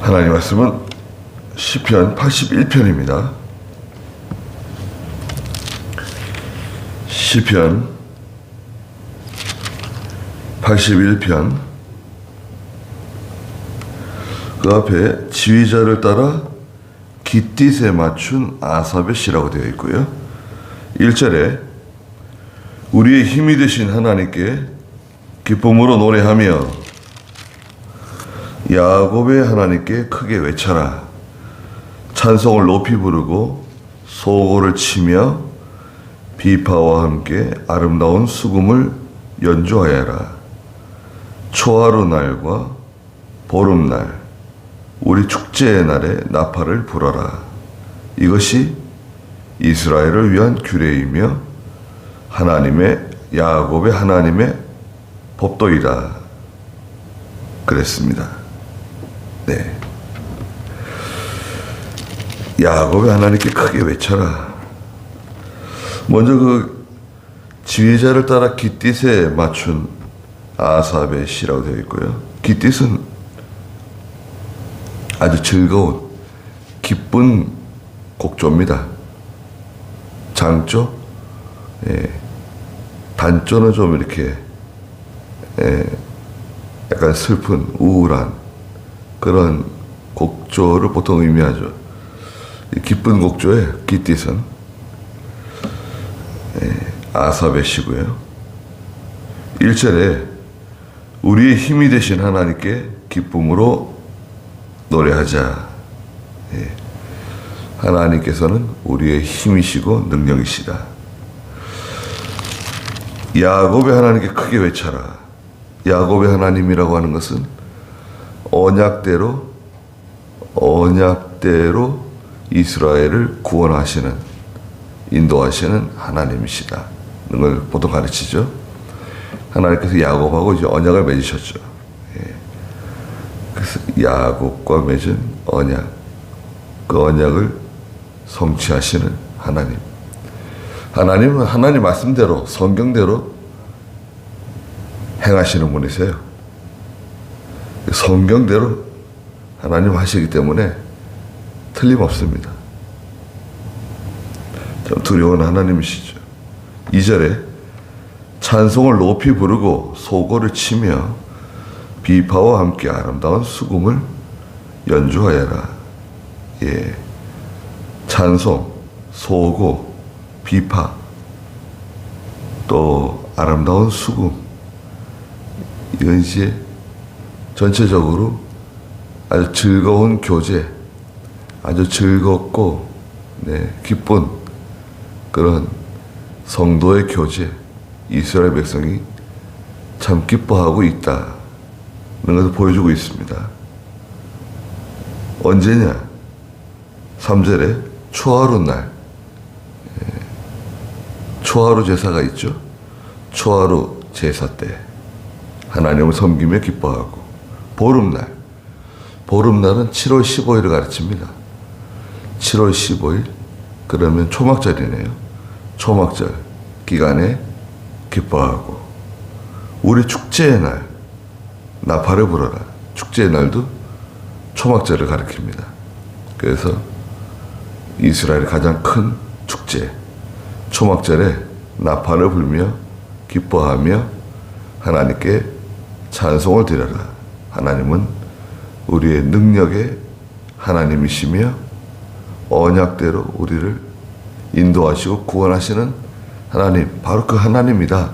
하나님 말씀은 시편 81편입니다. 시편 81편 그 앞에 지휘자를 따라 깃딧에 맞춘 아삽의 시라고 되어 있고요. 1절에 우리의 힘이 되신 하나님께 기쁨으로 노래하며 야곱의 하나님께 크게 외쳐라. 찬송을 높이 부르고 소고를 치며 비파와 함께 아름다운 수금을 연주하여라. 초하루 날과 보름날 우리 축제의 날에 나팔을 불어라. 이것이 이스라엘을 위한 규례이며 하나님의 야곱의 하나님의 법도이다. 그랬습니다. 네. 야곱의 하나님께 크게 외쳐라. 먼저 그 지휘자를 따라 깃딧에 맞춘 아삽의 시라고 되어 있고요. 깃딧은 아주 즐거운 기쁜 곡조입니다. 장조, 단조는 좀 이렇게 약간 슬픈 우울한 그런 곡조를 보통 의미하죠. 기쁜 곡조의 깃딧은 아삽의 시고요. 1절에 우리의 힘이 되신 하나님께 기쁨으로 노래하자. 하나님께서는 우리의 힘이시고 능력이시다. 야곱의 하나님께 크게 외쳐라. 야곱의 하나님이라고 하는 것은 언약대로 이스라엘을 구원하시는, 인도하시는 하나님이시다. 이런 걸 보통 가르치죠. 하나님께서 야곱하고 이제 언약을 맺으셨죠. 그래서 야곱과 맺은 언약, 그 언약을 성취하시는 하나님. 하나님은 하나님 말씀대로, 성경대로 행하시는 분이세요. 성경대로 하나님 하시기 때문에 틀림없습니다. 좀 두려운 하나님이시죠. 2절에 찬송을 높이 부르고 소고를 치며 비파와 함께 아름다운 수금을 연주하여라. 찬송, 소고, 비파, 또 아름다운 수금, 이건 이제 전체적으로 아주 즐거운 교제, 아주 즐겁고 기쁜 그런 성도의 교제, 이스라엘 백성이 참 기뻐하고 있다. 이런 것을 보여주고 있습니다. 언제냐? 3절에 초하루 날, 초하루 제사가 있죠. 초하루 제사 때 하나님을 섬기며 기뻐하고, 보름날, 보름날은 7월 15일을 가르칩니다. 7월 15일, 그러면 초막절이네요. 초막절 기간에 기뻐하고, 우리 축제의 날, 나팔을 불어라. 축제의 날도 초막절을 가리킵니다. 그래서 이스라엘의 가장 큰 축제, 초막절에 나팔을 불며 기뻐하며 하나님께 찬송을 드려라. 하나님은 우리의 능력의 하나님이시며 언약대로 우리를 인도하시고 구원하시는 하나님, 바로 그 하나님이다.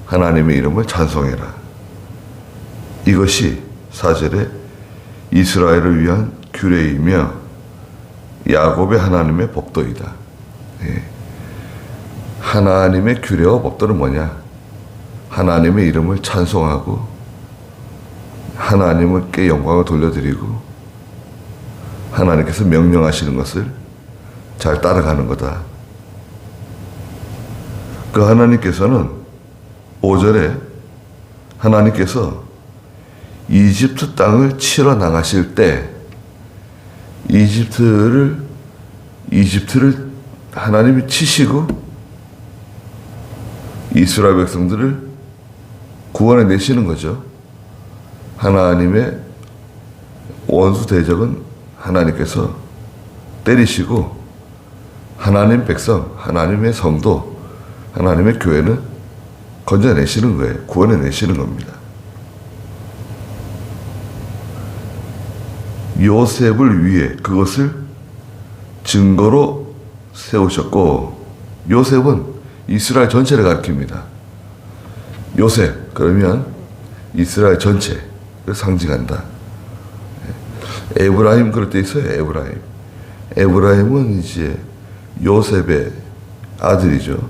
하나님의 이름을 찬송해라. 이것이 4절에 이스라엘을 위한 규례이며 야곱의 하나님의 법도이다. 하나님의 규례와 법도는 뭐냐? 하나님의 이름을 찬송하고 하나님께 영광을 돌려드리고 하나님께서 명령하시는 것을 잘 따라가는 거다. 그 하나님께서는 5절에 하나님께서 이집트 땅을 치러 나가실 때 이집트를 하나님이 치시고 이스라엘 백성들을 구원해 내시는 거죠. 하나님의 원수 대적은 하나님께서 때리시고 하나님 백성, 하나님의 성도, 하나님의 교회는 건져내시는 거예요. 구원해내시는 겁니다. 요셉을 위해 그것을 증거로 세우셨고, 요셉은 이스라엘 전체를 가리킵니다. 요셉 그러면 이스라엘 전체를 상징한다. 에브라임 그럴 때 있어요. 에브라임은 이제 요셉의 아들이죠.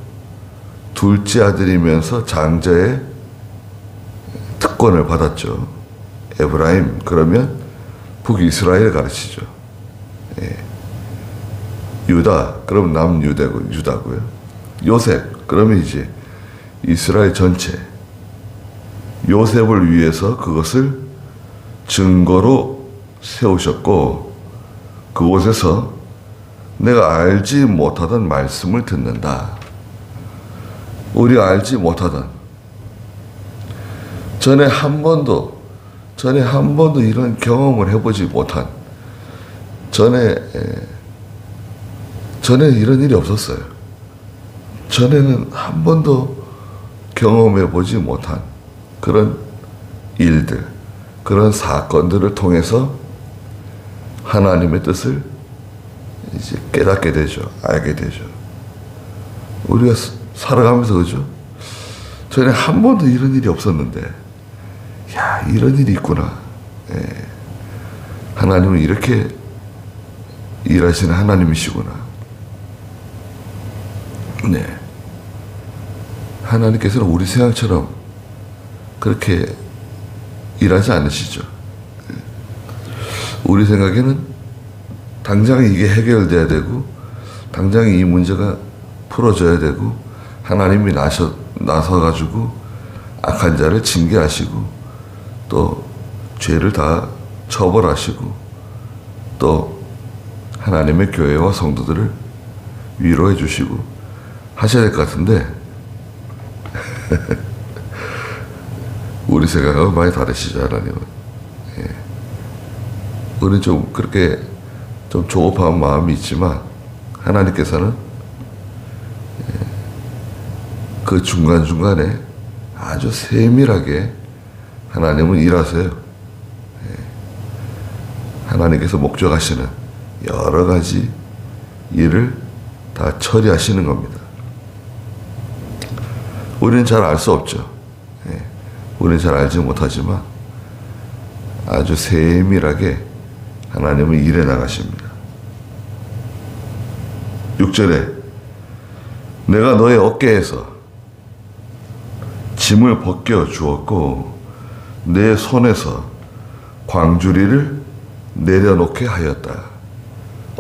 둘째 아들이면서 장자의 특권을 받았죠. 에브라임 그러면 북이스라엘을 가르치죠. 유다 그럼 유다고요. 요셉 그러면 이제 이스라엘 전체. 요셉을 위해서 그것을 증거로 세우셨고, 그곳에서 내가 알지 못하던 말씀을 듣는다. 우리가 알지 못하던, 전에 한 번도 이런 경험을 해보지 못한, 전에 이런 일이 없었어요. 전에는 한 번도 경험해보지 못한 그런 일들, 그런 사건들을 통해서 하나님의 뜻을 이제 깨닫게 되죠. 알게 되죠. 우리가 살아가면서 그죠? 전에 한 번도 이런 일이 없었는데, 야, 이런 일이 있구나. 하나님은 이렇게 일하시는 하나님이시구나. 네. 하나님께서는 우리 생각처럼 그렇게 일하지 않으시죠. 우리 생각에는 당장 이게 해결돼야 되고, 당장 이 문제가 풀어져야 되고, 하나님이 나서가지고 악한 자를 징계하시고, 또 죄를 다 처벌하시고, 또 하나님의 교회와 성도들을 위로해 주시고 하셔야 될 것 같은데, 우리 생각하고 많이 다르시죠, 하나님은. 우리는 좀 그렇게 좀 조급한 마음이 있지만, 하나님께서는 그 중간중간에 아주 세밀하게 하나님은 일하세요. 하나님께서 목적하시는 여러 가지 일을 다 처리하시는 겁니다. 우리는 잘 알 수 없죠. 우리는 잘 알지 못하지만 아주 세밀하게 하나님은 일해 나가십니다. 6절에 내가 너의 어깨에서 짐을 벗겨 주었고 내 손에서 광주리를 내려놓게 하였다.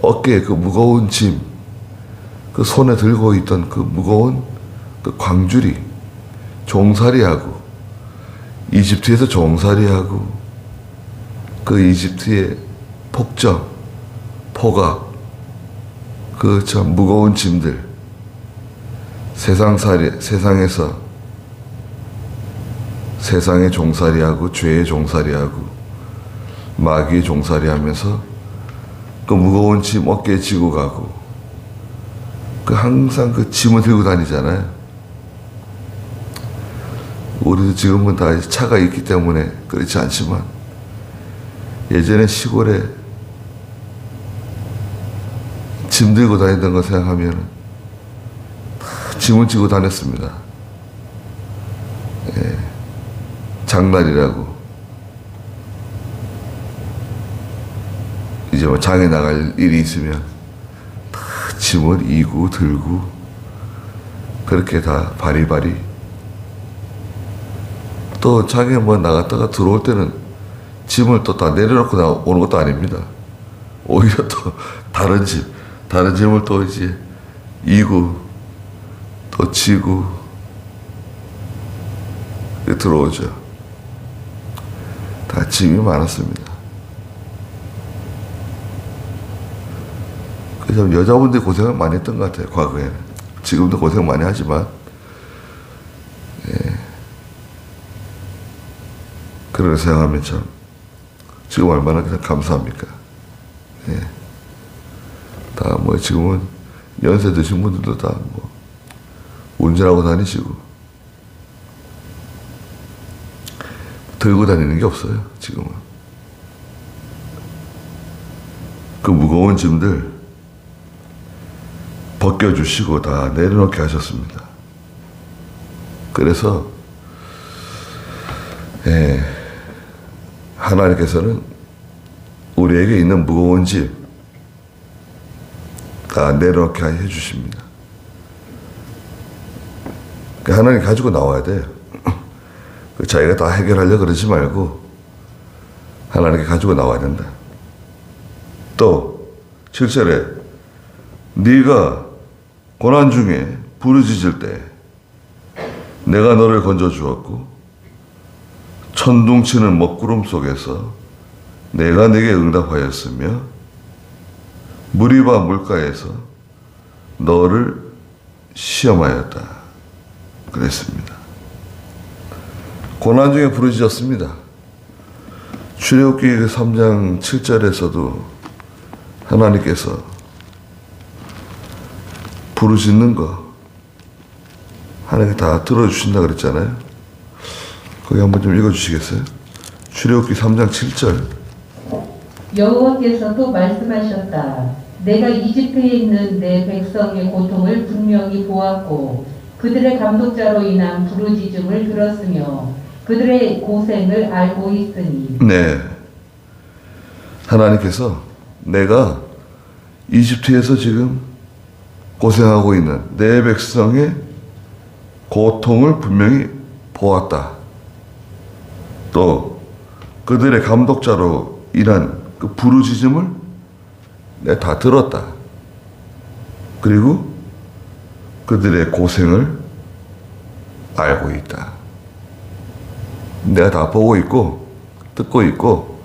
어깨에 그 무거운 짐, 그 손에 들고 있던 그 무거운 그 광주리, 종살이하고, 이집트에서 종살이하고, 그 이집트의 폭정, 포각, 그 참 무거운 짐들, 세상에서 세상의 종살이하고, 죄의 종살이하고, 마귀의 종살이하면서 그 무거운 짐 어깨에 지고 가고, 그 항상 그 짐을 들고 다니잖아요. 우리도 지금은 다 차가 있기 때문에 그렇지 않지만, 예전에 시골에 짐 들고 다니던 거 생각하면 짐을 지고 다녔습니다. 장날이라고. 이제 뭐 장에 나갈 일이 있으면 다 짐을 이고 들고 그렇게 다 바리바리. 또 장에 뭐 나갔다가 들어올 때는 짐을 또 다 내려놓고 오는 것도 아닙니다. 오히려 또 다른 짐을 또 이제 이고 또 지고 들어오죠. 다 짐이 많았습니다. 그래서 여자분들이 고생을 많이 했던 것 같아요, 과거에는. 지금도 고생 많이 하지만, 그런 생각하면 참 지금 얼마나 그냥 감사합니까? 예. 다 뭐 지금은 연세 드신 분들도 다 뭐 운전하고 다니시고 들고 다니는 게 없어요. 지금은 그 무거운 짐들 벗겨주시고 다 내려놓게 하셨습니다. 그래서 하나님께서는 우리에게 있는 무거운 짐 다 내려놓게 해주십니다. 하나님 가지고 나와야 돼요. 자기가 다 해결하려고 그러지 말고 하나님께 가지고 나와야 된다. 또 7절에 네가 고난 중에 부르짖을 때 내가 너를 건져주었고 천둥치는 먹구름 속에서 내가 네게 응답하였으며 무리바 물가에서 너를 시험하였다 그랬습니다. 고난 중에 부르짖었습니다. 출애굽기 3장 7절에서도 하나님께서 부르짖는 거 하나님께 다 들어주신다 그랬잖아요. 거기 한번 좀 읽어주시겠어요? 출애굽기 3장 7절. 여호와께서 또 말씀하셨다. 내가 이집트에 있는 내 백성의 고통을 분명히 보았고 그들의 감독자로 인한 부르짖음을 들었으며 그들의 고생을 알고 있으니. 네. 하나님께서 내가 이집트에서 지금 고생하고 있는 내 백성의 고통을 분명히 보았다. 또 그들의 감독자로 인한 그 부르짖음을 내가 다 들었다. 그리고 그들의 고생을 알고 있다. 내가 다 보고 있고 듣고 있고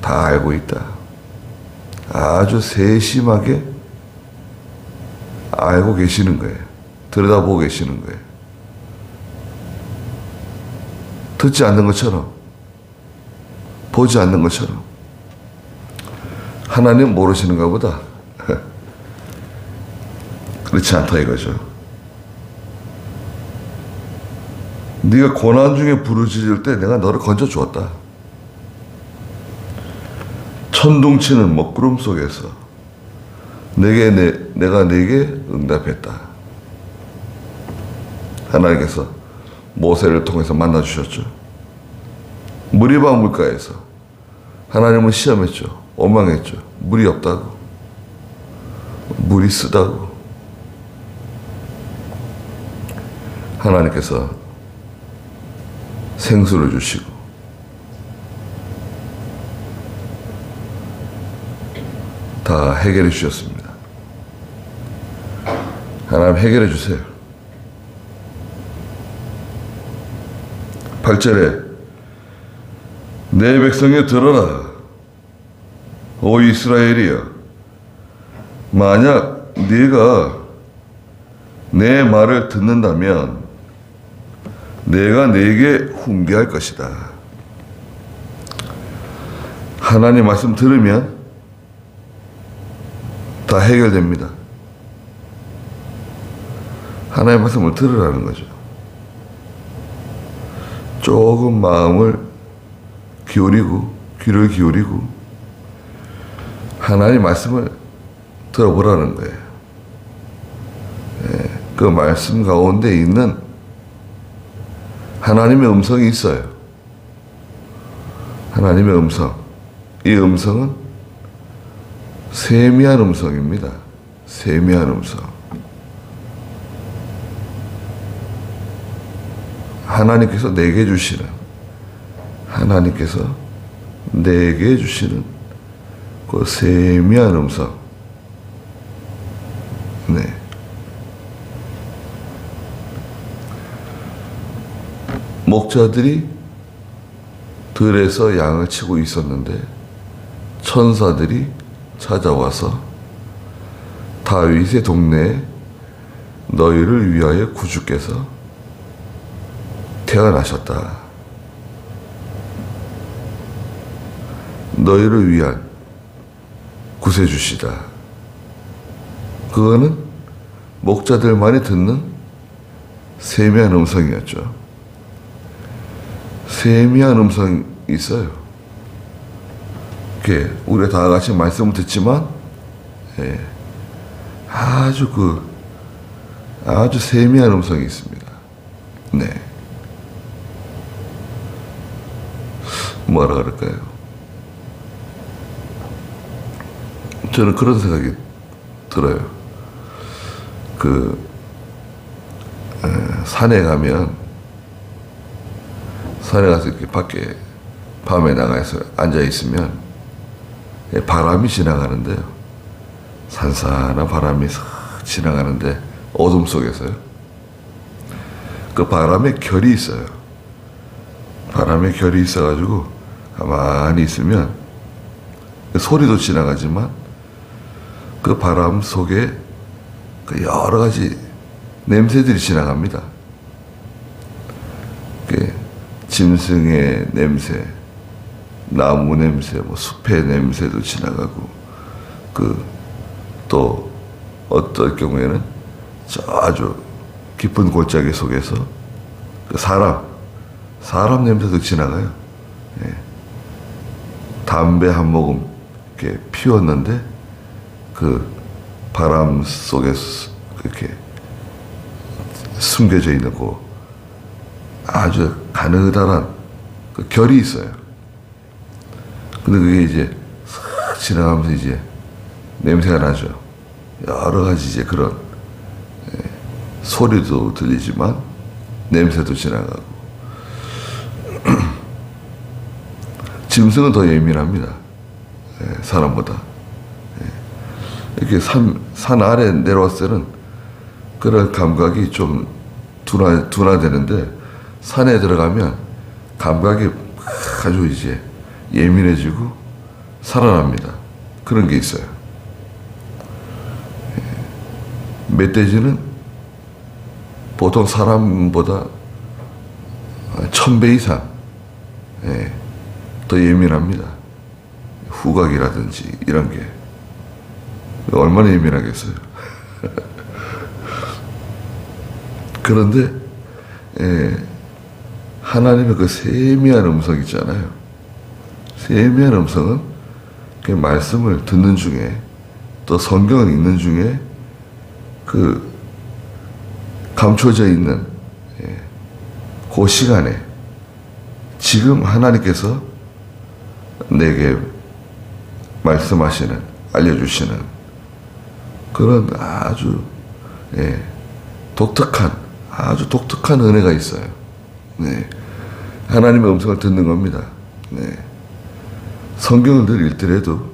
다 알고 있다. 아주 세심하게 알고 계시는 거예요. 들여다보고 계시는 거예요. 듣지 않는 것처럼, 보지 않는 것처럼. 하나님 모르시는가 보다. 그렇지 않다 이거죠. 네가 고난 중에 부르짖을 때 내가 너를 건져 주었다. 천둥치는 먹구름 속에서 내가 네게 응답했다. 하나님께서 모세를 통해서 만나 주셨죠. 무리바 물가에서 하나님을 시험했죠. 원망했죠. 물이 없다고, 물이 쓰다고. 하나님께서 생수를 주시고 다 해결해 주셨습니다. 하나님 해결해 주세요. 8절에 내 백성이 들어라. 오 이스라엘이여, 만약 네가 내 말을 듣는다면 내가 네게 훈계할 것이다. 하나님 말씀 들으면 다 해결됩니다. 하나님 말씀을 들으라는 거죠. 조금 마음을 기울이고 귀를 기울이고 하나님 말씀을 들어보라는 거예요. 그 말씀 가운데 있는 하나님의 음성이 있어요. 하나님의 음성. 이 음성은 세미한 음성입니다. 세미한 음성. 하나님께서 내게 주시는, 하나님께서 내게 주시는 그 세미한 음성. 네. 목자들이 들에서 양을 치고 있었는데 천사들이 찾아와서 다윗의 동네에 너희를 위하여 구주께서 태어나셨다. 너희를 위한 구세주시다. 그거는 목자들만이 듣는 세미한 음성이었죠. 세미한 음성이 있어요. 이렇게 우리가 다 같이 말씀을 듣지만 아주 세미한 음성이 있습니다. 네. 뭐라 그럴까요? 저는 그런 생각이 들어요. 산에 가서 이렇게 밖에 밤에 나가서 앉아 있으면 바람이 지나가는데요. 산산한 바람이 싹 지나가는데 어둠 속에서요. 그 바람에 결이 있어요. 바람에 결이 있어가지고 가만히 있으면 소리도 지나가지만 그 바람 속에 그 여러 가지 냄새들이 지나갑니다. 짐승의 냄새, 나무 냄새, 뭐 숲의 냄새도 지나가고, 또 어떨 경우에는 저 아주 깊은 골짜기 속에서 그 사람 냄새도 지나가요. 담배 한 모금 이렇게 피웠는데 그 바람 속에 이렇게 숨겨져 있는 그 아주 가느다란 그 결이 있어요. 근데 그게 이제 싹 지나가면서 이제 냄새가 나죠. 여러 가지 이제 그런 소리도 들리지만 냄새도 지나가고. 짐승은 더 예민합니다. 사람보다. 이렇게 산 아래 내려왔을 때는 그런 감각이 좀 둔화되는데 산에 들어가면 감각이 아주 이제 예민해지고 살아납니다. 그런 게 있어요. 멧돼지는 보통 사람보다 1000배 이상 더 예민합니다. 후각이라든지 이런 게 얼마나 예민하겠어요. 그런데 하나님의 그 세미한 음성 있잖아요. 세미한 음성은 그 말씀을 듣는 중에 또 성경을 읽는 중에 그 감춰져 있는 그 시간에 지금 하나님께서 내게 말씀하시는, 알려주시는 그런 아주 아주 독특한 은혜가 있어요. 하나님의 음성을 듣는 겁니다. 성경을 늘 읽더라도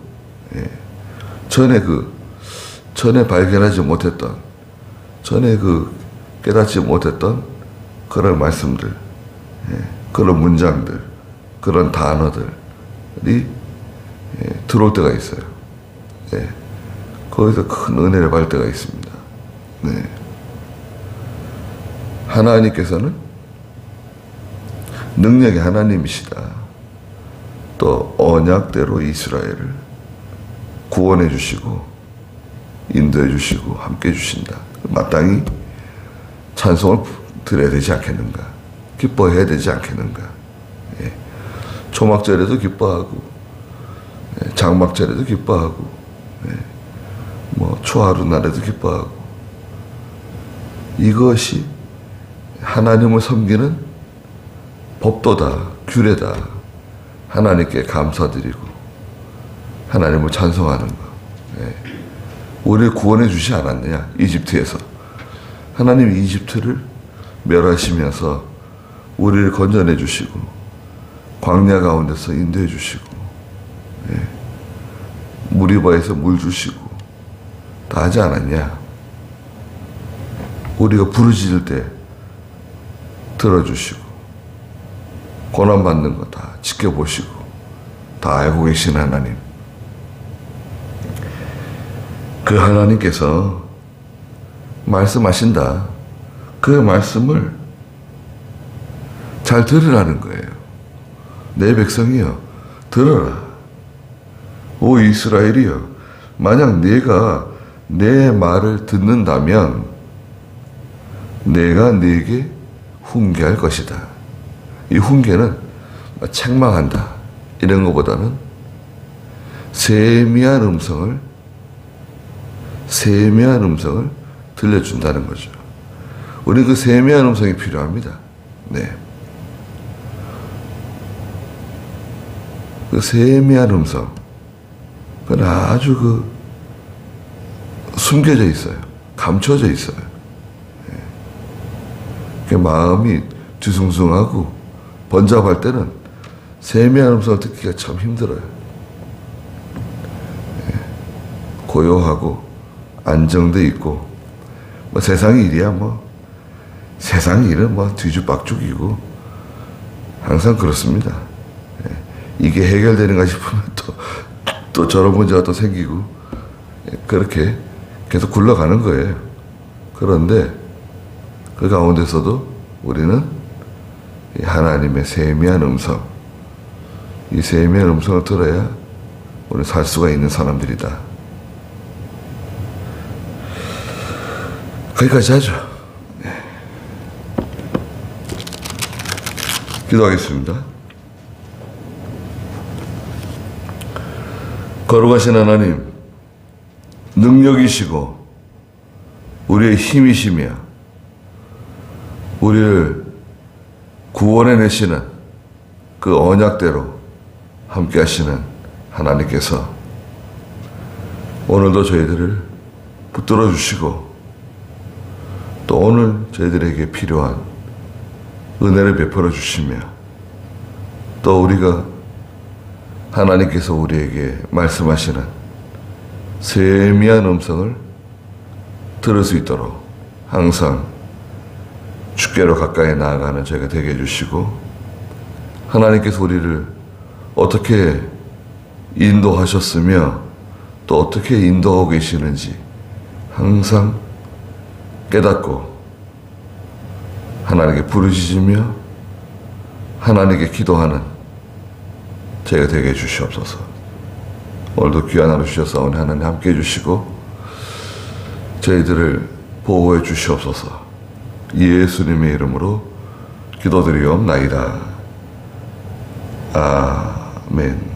전에 발견하지 못했던, 전에 깨닫지 못했던 그런 말씀들, 그런 문장들, 그런 단어들이 들어올 때가 있어요. 거기서 큰 은혜를 받을 때가 있습니다. 하나님께서는 능력의 하나님이시다. 또 언약대로 이스라엘을 구원해 주시고 인도해 주시고 함께 해 주신다. 마땅히 찬송을 드려야 되지 않겠는가, 기뻐해야 되지 않겠는가. 초막절에도 기뻐하고 장막절에도 기뻐하고 뭐 초하루 날에도 기뻐하고, 이것이 하나님을 섬기는 법도다, 규례다. 하나님께 감사드리고 하나님을 찬송하는 거. 우리를 구원해 주지 않았느냐, 이집트에서. 하나님이 이집트를 멸하시면서 우리를 건져내 주시고 광야 가운데서 인도해 주시고 무리바에서 물 주시고 다 하지 않았냐. 우리가 부르짖을 때 들어주시고 고난받는 거 다 지켜보시고 다 알고 계신 하나님. 그 하나님께서 말씀하신다. 그 말씀을 잘 들으라는 거예요. 내 백성이여, 들어라. 오 이스라엘이여, 만약 네가 내 말을 듣는다면 내가 네게 훈계할 것이다. 이 훈계는 책망한다 이런 것보다는 세미한 음성을 들려준다는 거죠. 우리는 그 세미한 음성이 필요합니다. 네. 그 세미한 음성, 그건 아주 숨겨져 있어요. 감춰져 있어요. 그 마음이 뒤숭숭하고 번잡할 때는 세미한 음성을 듣기가 참 힘들어요. 고요하고 안정돼 있고 세상 일이야 세상 일은 뒤죽박죽이고 항상 그렇습니다. 이게 해결되는가 싶으면 또 저런 문제가 또 생기고 그렇게 계속 굴러가는 거예요. 그런데 그 가운데서도 우리는 하나님의 세미한 음성, 이 세미한 음성을 들어야 우리는 살 수가 있는 사람들이다. 거기까지 하죠. 네. 기도하겠습니다. 거룩하신 하나님, 능력이시고 우리의 힘이시며 우리를 구원해내시는 그 언약대로 함께 하시는 하나님께서 오늘도 저희들을 붙들어 주시고 또 오늘 저희들에게 필요한 은혜를 베풀어 주시며 또 우리가 하나님께서 우리에게 말씀하시는 세미한 음성을 들을 수 있도록 항상 주께로 가까이 나아가는 저희가 되게 해주시고 하나님께서 우리를 어떻게 인도하셨으며 또 어떻게 인도하고 계시는지 항상 깨닫고 하나님께 부르짖으며 하나님께 기도하는 저희가 되게 해주시옵소서. 오늘도 귀한 하루 주셔서 하나님 함께 해주시고 저희들을 보호해 주시옵소서. 예수님의 이름으로 기도드리옵나이다. 아멘.